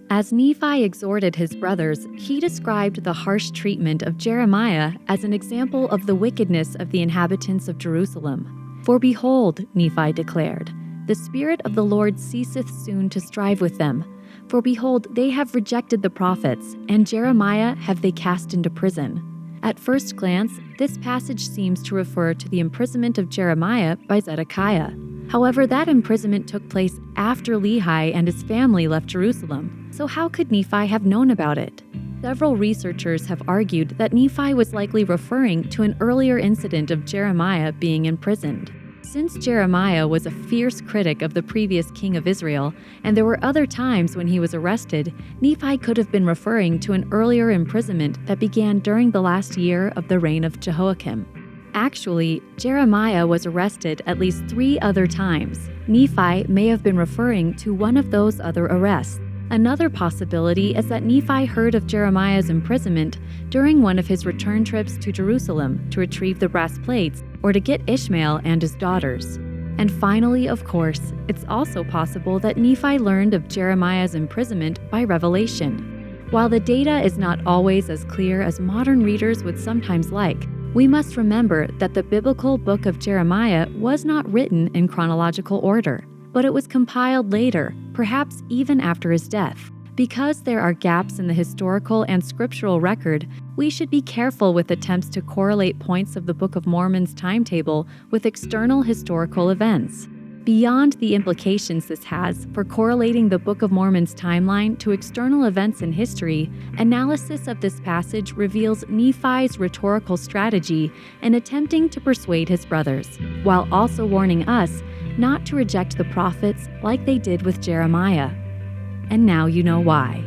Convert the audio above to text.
As Nephi exhorted his brothers, he described the harsh treatment of Jeremiah as an example of the wickedness of the inhabitants of Jerusalem. "For behold," Nephi declared, "the Spirit of the Lord ceaseth soon to strive with them. For behold, they have rejected the prophets, and Jeremiah have they cast into prison." At first glance, this passage seems to refer to the imprisonment of Jeremiah by Zedekiah. However, that imprisonment took place after Lehi and his family left Jerusalem. So how could Nephi have known about it? Several researchers have argued that Nephi was likely referring to an earlier incident of Jeremiah being imprisoned. Since Jeremiah was a fierce critic of the previous king of Israel, and there were other times when he was arrested, Nephi could have been referring to an earlier imprisonment that began during the last year of the reign of Jehoiakim. Actually, Jeremiah was arrested at least 3 other times. Nephi may have been referring to one of those other arrests. Another possibility is that Nephi heard of Jeremiah's imprisonment during one of his return trips to Jerusalem to retrieve the brass plates or to get Ishmael and his daughters. And finally, of course, it's also possible that Nephi learned of Jeremiah's imprisonment by revelation. While the data is not always as clear as modern readers would sometimes like, we must remember that the biblical book of Jeremiah was not written in chronological order, but it was compiled later, perhaps even after his death. Because there are gaps in the historical and scriptural record, we should be careful with attempts to correlate points of the Book of Mormon's timetable with external historical events. Beyond the implications this has for correlating the Book of Mormon's timeline to external events in history, analysis of this passage reveals Nephi's rhetorical strategy in attempting to persuade his brothers, while also warning us not to reject the prophets like they did with Jeremiah. And now you know why.